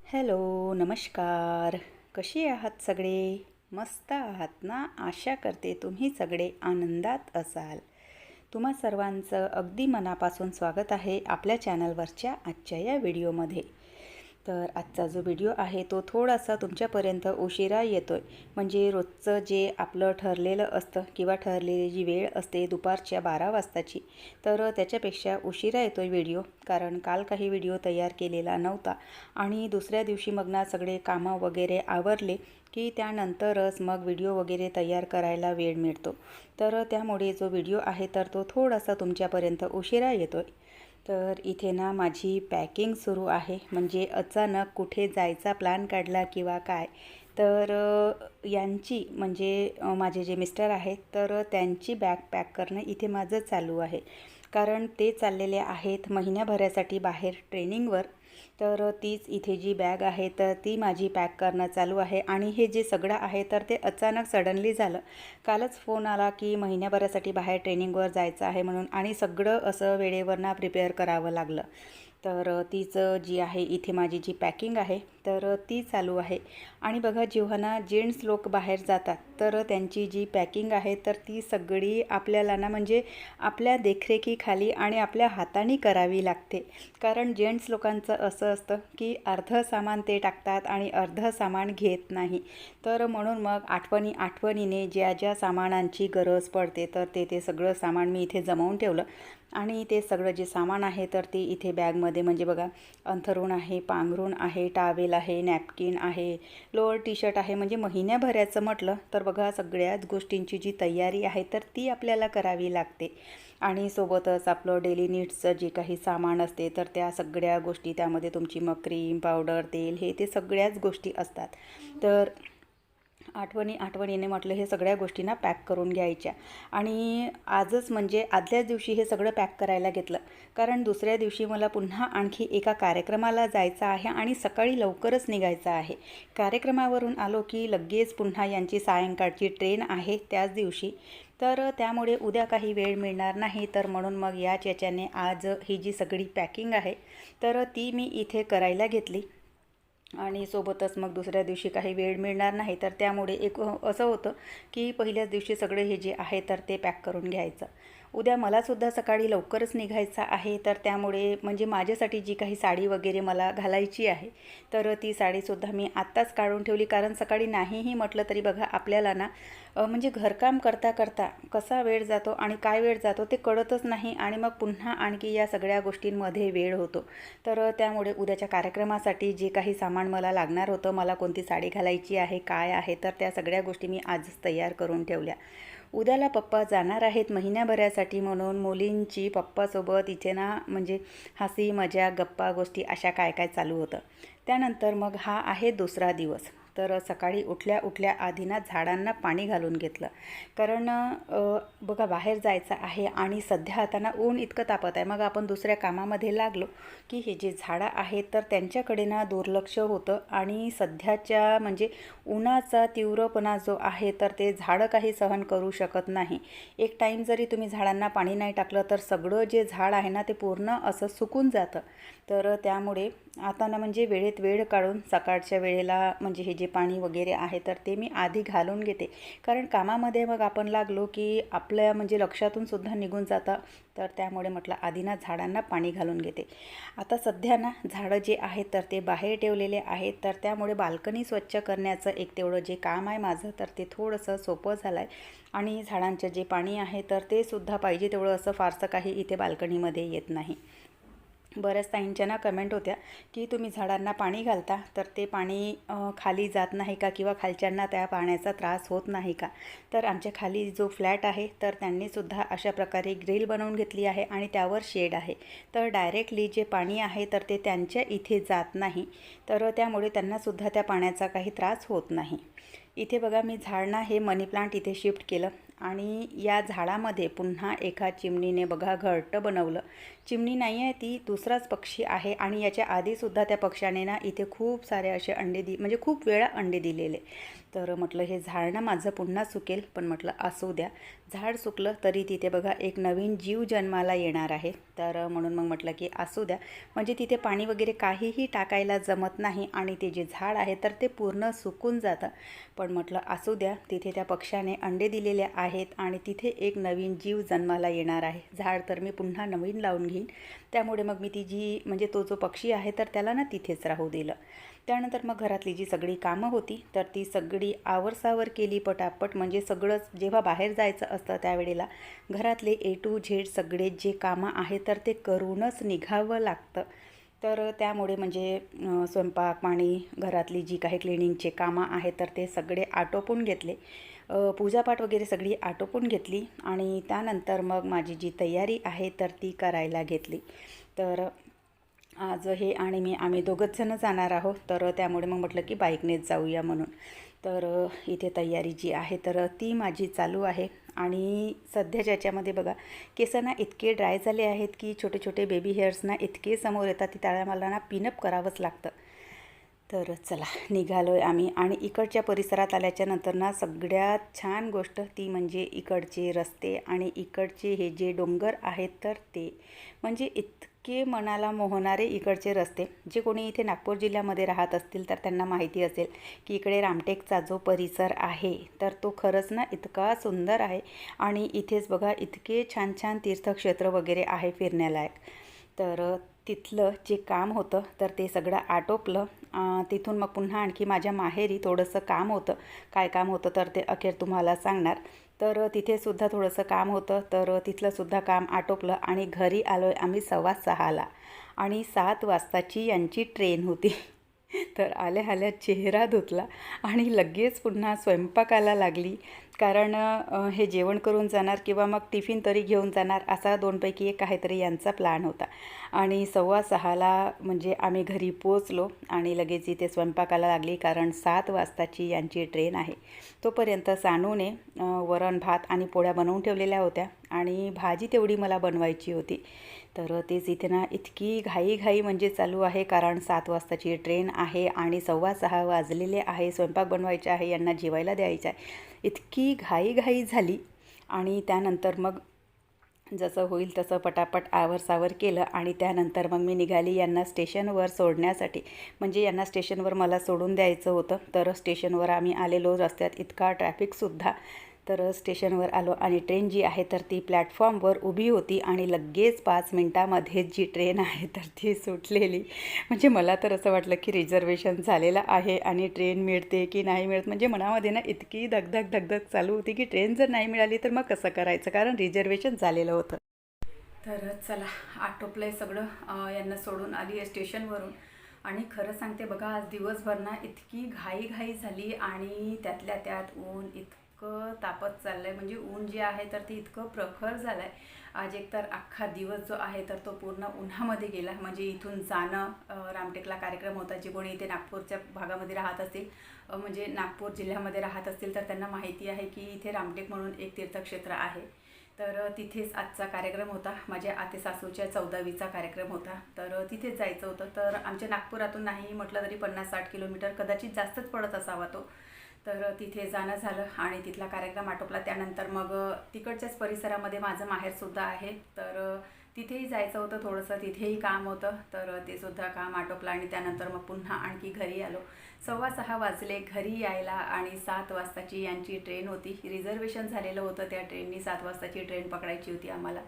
Hello, नमस्कार. कशी आहात सगळे? मस्त आहात ना? आशा करते तुम्ही सगळे आनंदात असाल. तुम्हा सर्वांचं अगदी मनापासून स्वागत आहे आपल्या चॅनलवरच्या आजच्या या व्हिडिओमध्ये. तर आजचा जो व्हिडिओ आहे तो थोडासा तुमच्यापर्यंत उशिरा येतो आहे. म्हणजे रोजचं जे आपलं ठरलेलं असतं किंवा ठरलेली जी वेळ असते दुपारच्या 12 वाजताची, तर त्याच्यापेक्षा उशिरा येतो आहे व्हिडिओ. कारण काल काही व्हिडिओ तयार केलेला नव्हता आणि दुसऱ्या दिवशी मग ना सगळे कामं वगैरे आवरले की त्यानंतरच मग व्हिडिओ वगैरे तयार करायला वेळ मिळतो. तर त्यामुळे जो व्हिडिओ आहे तर तो थोडासा तुमच्यापर्यंत उशिरा येतो आहे. तर इथे ना माझी पॅकिंग सुरू आहे. म्हणजे अचानक कुठे जायचा प्लॅन काढला किंवा काय, तर यांची म्हणजे माझे जे मिस्टर आहेत तर त्यांची बॅग पॅक करणं इथे माझं चालू आहे. कारण ते चाललेले आहेत महिन्याभरासाठी बाहेर ट्रेनिंगवर. तर तीच इथे जी बॅग आहे तर ती माझी पॅक करणं चालू आहे. आणि हे जे सगळं आहे तर ते अचानक सडनली झालं. कालच फोन आला की महिन्याभरासाठी बाहेर ट्रेनिंगवर जायचं आहे म्हणून, आणि सगळं असं वेळेवर ना प्रिपेअर करावं लागलं. तर तीच जी आहे इथे माझी जी पॅकिंग आहे तर ती चालू आहे. आणि बघा, जेव्हा ना जेंट्स लोक बाहेर जातात तर त्यांची जी पॅकिंग आहे तर ती सगळी आपल्याला ना म्हणजे आपल्या देखरेखीखाली आणि आपल्या हाताने करावी लागते. कारण जेंट्स लोकांचं असं असतं की अर्धं सामान ते टाकतात आणि अर्धं सामान घेत नाही. तर म्हणून मग आठवणीने ज्या ज्या सामानांची गरज पडते तर ते सगळं सामान मी इथे जमवून ठेवलं. आणि ते सगळं जे सामान आहे तर ते इथे बॅगमध्ये, म्हणजे बघा, अंथरूण आहे, पांघरूण आहे, टावेल आहे, नॅपकिन आहे, लोअर टी शर्ट आहे. म्हणजे महिन्याभराचं म्हटलं तर बघा सगळ्याच गोष्टींची जी तयारी आहे तर ती आपल्याला करावी लागते. आणि सोबतच आपलं डेली नीड्सचं जे काही सामान असते तर त्या सगळ्या गोष्टी, त्यामध्ये तुमची मग क्रीम, पावडर, तेल, हे ते सगळ्याच गोष्टी असतात. तर आठवणीने म्हटलं हे सगळ्या गोष्टींना पॅक करून घ्यायच्या. आणि आजच म्हणजे आदल्याच दिवशी हे सगळं पॅक करायला घेतलं. कारण दुसऱ्या दिवशी मला पुन्हा आणखी एका कार्यक्रमाला जायचं आहे आणि सकाळी लवकरच निघायचं आहे. कार्यक्रमावरून आलो की लगेच पुन्हा यांची सायंकाळची ट्रेन आहे त्याच दिवशी. तर त्यामुळे उद्या काही वेळ मिळणार नाही. तर म्हणून मग याच्याने आज ही जी सगळी पॅकिंग आहे तर ती मी इथे करायला घेतली. आणि सोबतच मग दुसऱ्या दिवशी काही वेळ मिळणार नाही, तर त्यामुळे एक असं होतं की पहिल्याच दिवशी सगळे हे जे आहे तर ते पॅक करून घ्यायचं. उद्या मलासुद्धा सकाळी लवकरच निघायचं आहे. तर त्यामुळे म्हणजे माझ्यासाठी जी काही साडी वगैरे मला घालायची आहे तर ती साडीसुद्धा मी आत्ताच काढून ठेवली. कारण सकाळी नाहीही म्हटलं तरी बघा आपल्याला ना म्हणजे घरकाम करता करता कसा वेळ जातो आणि काय वेळ जातो ते कळतच नाही. आणि मग पुन्हा आणखी या सगळ्या गोष्टींमध्ये वेळ होतो. तर त्यामुळे उद्याच्या कार्यक्रमासाठी जे काही सामान मला लागणार होतं, मला कोणती साडी घालायची आहे, काय आहे, तर त्या सगळ्या गोष्टी मी आजच तयार करून ठेवल्या. उद्याला पप्पा जाणार आहेत महिन्याभरासाठी म्हणून मुलींची पप्पासोबत इथे ना म्हणजे हसी मजा गप्पा गोष्टी अशा काय काय चालू होतं. त्यानंतर मग हा आहे दुसरा दिवस. तर सकाळी उठल्या आधी ना झाडांना पाणी घालून घेतलं. कारण बघा बाहेर जायचं आहे आणि सध्या आता ना ऊन इतकं तापत आहे. मग आपण दुसऱ्या कामामध्ये लागलो की हे जे झाडं आहेत तर त्यांच्याकडे ना दुर्लक्ष होतं. आणि सध्याच्या म्हणजे उन्हाचा तीव्रपणा जो आहे तर ते झाडं काही सहन करू शकत नाही. एक टाईम जरी तुम्ही झाडांना पाणी नाही टाकलं तर सगळं जे झाड आहे ना ते पूर्ण असं सुकून जातं. तर त्यामुळे आता ना म्हणजे वेळेत वेळ काढून सकाळच्या वेळेला म्हणजे हे जे पाणी वगैरे आहे तर ते मी आधी घालून घेते. कारण कामामध्ये मग आपण लागलो की आपल्या म्हणजे लक्षातून सुद्धा निघून जातं. तर त्यामुळे म्हटलं आधी ना झाडांना पाणी घालून घेते. आता सध्या ना झाडं जे आहेत तर ते बाहेर ठेवलेले आहेत. तर त्यामुळे बाल्कनी स्वच्छ करण्याचं एक तेवढं जे काम आहे माझं तर ते थोडंसं सोपं झालं आहे. आणि झाडांचं जे पाणी आहे तर ते सुद्धा पाहिजे तेवढं असं फारसं काही इथे बाल्कनीमध्ये येत नाही. बऱ्याच ताईंच्या ना कमेंट होत्या की तुम्ही झाडांना पाणी घालता तर ते पाणी खाली जात नाही का, किंवा खालच्यांना त्या पाण्याचा त्रास होत नाही का. तर आमच्या खाली जो फ्लॅट आहे तर त्यांनीसुद्धा अशा प्रकारे ग्रिल बनवून घेतली आहे आणि त्यावर शेड आहे. तर डायरेक्टली जे पाणी आहे तर ते त्यांच्या इथे जात नाही. तर त्यामुळे त्यांनासुद्धा त्या पाण्याचा काही त्रास होत नाही. इथे बघा मी झाड ना हे मनी प्लांट इथे शिफ्ट केलं. आणि या झाडामध्ये पुन्हा एका चिमणीने बघा घरटं बनवलं. चिमणी नाही आहे, ती दुसराच पक्षी आहे आणि याच्या आधीसुद्धा त्या पक्ष्याने ना इथे खूप सारे असे अंडे म्हणजे खूप वेळा अंडे दिलेले. तर म्हटलं हे झाड ना माझं पुन्हा सुकेल, पण म्हटलं असू द्या, झाड सुकलं तरी तिथे बघा एक नवीन जीव जन्माला येणार आहे. तर म्हणून मग म्हटलं की असू द्या, म्हणजे तिथे पाणी वगैरे काहीही टाकायला जमत नाही आणि ते जे झाड आहे तर ते पूर्ण सुकून जातं. पण म्हटलं असू द्या, तिथे त्या पक्ष्याने अंडे दिलेले आहेत आणि तिथे एक नवीन जीव जन्माला येणार आहे. झाड तर मी पुन्हा नवीन लावून घेईन. त्यामुळे मग मी ती जी म्हणजे तो जो पक्षी आहे तर त्याला ना तिथेच राहू दिलं. त्यानंतर मग घरातली जी सगळी कामं होती तर ती सगळी आवरसावर केली पटापट. म्हणजे सगळंच जेव्हा बाहेर जायचं असतं त्यावेळेला घरातले A to Z सगळे जे कामं आहेत तर ते करूनच निघावं लागतं. तर त्यामुळे म्हणजे स्वयंपाक पाणी घरातली जी काही क्लिनिंगचे कामं आहेत तर ते सगळे आटोपून घेतले. पूजापाठ वगैरे सगळी आटोपून घेतली आणि त्यानंतर मग माझी जी तयारी आहे तर ती करायला घेतली. तर आज हे आणि मी आम्ही दोघंच जणं जाणार आहोत. तर त्यामुळे मग म्हटलं की बाईकनेच जाऊया म्हणून. तर इथे तयारी जी आहे तर ती माझी चालू आहे. आणि सध्याच्या याच्यामध्ये बघा केसना इतके ड्राय झाले आहेत की छोटे छोटे बेबी हेअर्सना इतके समोर येतात की त्याला मला ना पिनअप करावंच लागतं. तर चला निघालो आहे आम्ही. आणि इकडच्या परिसरात आल्याच्यानंतर ना सगळ्यात छान गोष्ट ती म्हणजे इकडचे रस्ते आणि इकडचे हे जे डोंगर आहेत तर ते म्हणजे इतके मनाला मोहणारे इकडचे रस्ते. जे कोणी इथे नागपूर जिल्ह्यामध्ये राहत असतील तर त्यांना माहिती असेल की इकडे रामटेकचा जो परिसर आहे तर तो खरंच ना इतका सुंदर आहे. आणि इथेच बघा इतके छान छान तीर्थक्षेत्र वगैरे आहे फिरण्यालायक. तर तिथलं जे काम होतं तर ते सगळं आटोपलं. तिथून मग पुन्हा आणखी माझ्या माहेरी थोडंसं काम होतं. काय काम होतं तर ते अखेर तुम्हाला सांगणार. तर तिथेसुद्धा थोडंसं काम होतं तर तिथलंसुद्धा काम आटोपलं आणि घरी आलो आहे आम्ही 6:15ला आणि 7 वाजताची यांची ट्रेन होती. तर आल्या आल्या चेहरा धुतला आणि लगेच पुन्हा स्वयंपाकाला लागली. कारण हे जेवण करून जाणार किंवा मग टिफिन तरी घेऊन जाणार असा 2पैकी एक काहीतरी यांचा प्लॅन होता. आणि 5:15ला म्हणजे आम्ही घरी पोचलो आणि लगेच इथे स्वयंपाकाला लागली. कारण 7 वाजताची यांची ट्रेन आहे. तोपर्यंत सानूने वरण भात आणि पोळ्या बनवून ठेवलेल्या होत्या आणि भाजी तेवढी मला बनवायची होती. तर तेच इथे ना इतकी घाईघाई म्हणजे चालू आहे. कारण 7 वाजताची ट्रेन आहे आणि 6:15 वाजलेले आहे. स्वयंपाक बनवायचा आहे, यांना जेवायला द्यायचं आहे. इतकी घाईघाई झाली. आणि त्यानंतर मग जसं होईल तसं पटापट आवरसावर केलं आणि त्यानंतर मग मी निघाली यांना स्टेशनवर सोडण्यासाठी. म्हणजे यांना स्टेशनवर मला सोडून द्यायचं होतं. तर स्टेशनवर आम्ही आलेलो, रस्त्यात इतका ट्रॅफिकसुद्धा. तर स्टेशनवर आलो आणि ट्रेन जी आहे तर ती प्लॅटफॉर्मवर उभी होती आणि लगेच 5 मिनटामध्येच जी ट्रेन आहे तर ती सुटलेली. म्हणजे मला तर असं वाटलं की रिझर्वेशन झालेलं आहे आणि ट्रेन मिळते की नाही मिळत. म्हणजे मनामध्ये ना इतकी धगधग धगधग चालू होती की ट्रेन जर नाही मिळाली तर मग कसं करायचं, कारण रिझर्वेशन झालेलं होतं. तर चला आटोपलं आहे सगळं. यांना सोडून आली आहे स्टेशनवरून. आणि खरं सांगते बघा आज दिवसभर ना इतकी घाई झाली आणि त्यातल्या त्यात ऊन इतकं तापत चाललं आहे. म्हणजे ऊन जे आहे तर ते इतकं प्रखर झालं आहे. आज एकतर अख्खा दिवस जो आहे तर तो पूर्ण उन्हामध्ये गेला. म्हणजे इथून जाणं, रामटेकला कार्यक्रम होता. जे कोणी इथे नागपूरच्या भागामध्ये राहत असतील, म्हणजे नागपूर जिल्ह्यामध्ये राहत असतील तर त्यांना माहिती आहे की इथे रामटेक म्हणून एक तीर्थक्षेत्र आहे. तर तिथेच आजचा कार्यक्रम होता. माझ्या आतेसासूच्या 14वीचा कार्यक्रम होता. तर तिथेच जायचं होतं. तर आमच्या नागपुरातून नाही म्हटलं तरी 50-60 किलोमीटर कदाचित जास्तच पडत असावा तो. तर तिथे जाणं झालं आणि तिथला कार्यक्रम आटोपला. त्यानंतर मग तिकडच्याच परिसरामध्ये माझं माहेरसुद्धा आहे. तर तिथेही जायचं होतं थोडंसं, तिथेही काम होतं. तर ते सुद्धा काम आटोपलं आणि त्यानंतर मग पुन्हा आणखी घरी आलो. 6:15 वाजले घरी यायला आणि 7 वाजताची यांची ट्रेन होती. रिझर्वेशन झालेलं होतं त्या ट्रेननी. 7 वाजताची ट्रेन पकडायची होती आम्हाला.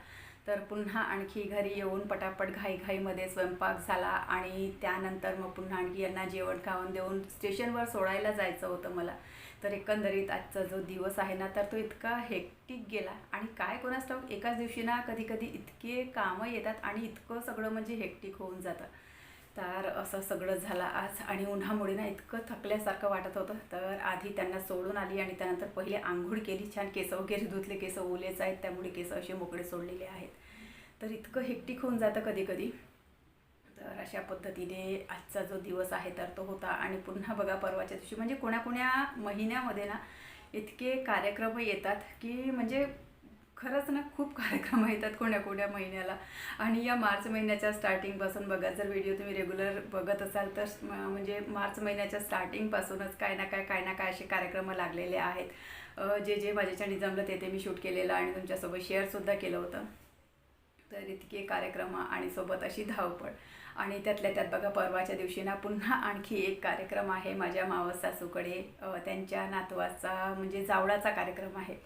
तर पुन्हा आणखी घरी येऊन पटापट घाईघाईमध्ये स्वयंपाक झाला आणि त्यानंतर मग पुन्हा आणखी यांना जेवण खाऊन देऊन स्टेशनवर सोडायला जायचं होतं मला. तर एकंदरीत आजचा जो दिवस आहे ना तर तो इतका हेक्टिक गेला. आणि काय कोणास ठाऊक एकाच दिवशी ना कधी कधी इतके कामं येतात आणि इतकं सगळं म्हणजे हेक्टिक होऊन जातं. तर असं सगळं झालं आज. आणि उन्हामुळे ना इतकं थकल्यासारखं वाटत होतं. तर आधी त्यांना सोडून आली आणि त्यानंतर पहिले आंघोळ केली. छान केस वगैरे धुतले. केस ओलेच आहेत त्यामुळे केस असे मोकळे सोडलेले आहेत. तर इतकं हेक्टिक होऊन जातं कधी कधी. तर अशा पद्धतीने आजचा जो दिवस आहे तर तो होता. आणि पुन्हा बघा परवाच्या दिवशी म्हणजे कोण्या महिन्यामध्ये ना इतके कार्यक्रम येतात की म्हणजे खरंच ना खूप कार्यक्रम येतात कोण्या महिन्याला. आणि या मार्च महिन्याच्या स्टार्टिंगपासून बघा, जर व्हिडिओ तुम्ही रेग्युलर बघत असाल तर म्हणजे मार्च महिन्याच्या स्टार्टिंगपासूनच काय ना काय असे कार्यक्रम लागलेले आहेत. जे माझ्याच्याने जमलं ते मी शूट केलेलं आणि तुमच्यासोबत शेअरसुद्धा केलं होतं. तर इतके कार्यक्रम आणि सोबत अशी धावपळ. आणि त्यातल्या त्यात बघा, परवाच्या दिवशी ना पुन्हा आणखी एक कार्यक्रम आहे माझ्या मावस सासूकडे. त्यांच्या नातवाचा म्हणजे जावळाचा कार्यक्रम आहे.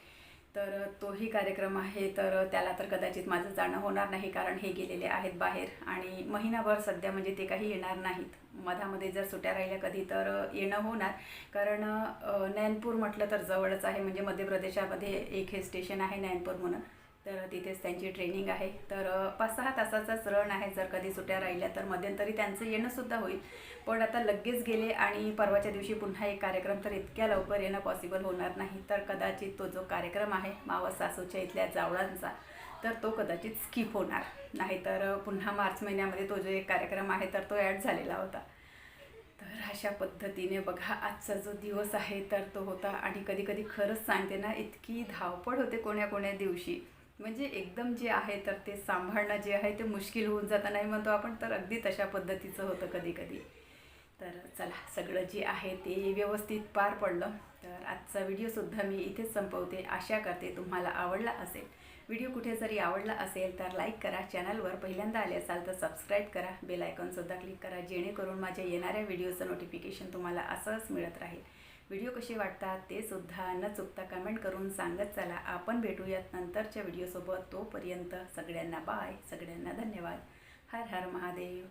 तर तोही कार्यक्रम आहे. तर त्याला तर कदाचित माझं जाणं होणार नाही, कारण हे गेलेले आहेत बाहेर आणि महिनाभर सध्या म्हणजे ते काही येणार नाहीत. मधामध्ये जर सुट्ट्या राहिल्या कधी तर येणं होणार, कारण नैनपूर म्हटलं तर जवळच आहे. म्हणजे मध्य प्रदेशामध्ये एक हे स्टेशन आहे नैनपूर म्हणून, तर तिथेच त्यांची ट्रेनिंग आहे. तर 5-6 तासाचाच रन आहे. जर कधी सुट्ट्या राहिल्या तर मध्यंतरी त्यांचं येणंसुद्धा होईल. पण आता लगेच गेले आणि परवाच्या दिवशी पुन्हा एक कार्यक्रम, तर इतक्या लवकर येणं पॉसिबल होणार नाही. तर कदाचित तो जो कार्यक्रम आहे मावस सासूच्या इथल्या जावळांचा, तर तो कदाचित स्किप होणार. नाहीतर पुन्हा मार्च महिन्यामध्ये तो जो एक कार्यक्रम आहे तर तो ॲड झालेला होता. तर अशा पद्धतीने बघा आजचा जो दिवस आहे तर तो होता. आणि कधी कधी खरंच सांगते ना, इतकी धावपळ होते कोण्या दिवशी. म्हणजे एकदम जे आहे तर ते सांभाळणं जे आहे ते मुश्किल होऊन जातं, नाही म्हणतो आपण, तर अगदी तशा पद्धतीचं होतं कधी कधी. तर चला, सगळं जे आहे ते व्यवस्थित पार पडलं. तर आजचा व्हिडिओसुद्धा मी इथेच संपवते. आशा करते तुम्हाला आवडला असेल. व्हिडिओ कुठे जरी आवडला असेल तर लाईक करा. चॅनलवर पहिल्यांदा आले असाल तर सबस्क्राईब करा. बेल आयकॉनसुद्धा क्लिक करा, जेणेकरून माझ्या येणाऱ्या व्हिडिओचं नोटिफिकेशन तुम्हाला असंच मिळत राहील. व्हिडिओ कसे वाटतात ते सुद्धा न चुकता कमेंट करून सांगत चला. आपण भेटूयात नंतरच्या व्हिडिओसोबत. तोपर्यंत सगळ्यांना बाय, सगळ्यांना धन्यवाद. हर हर महादेव.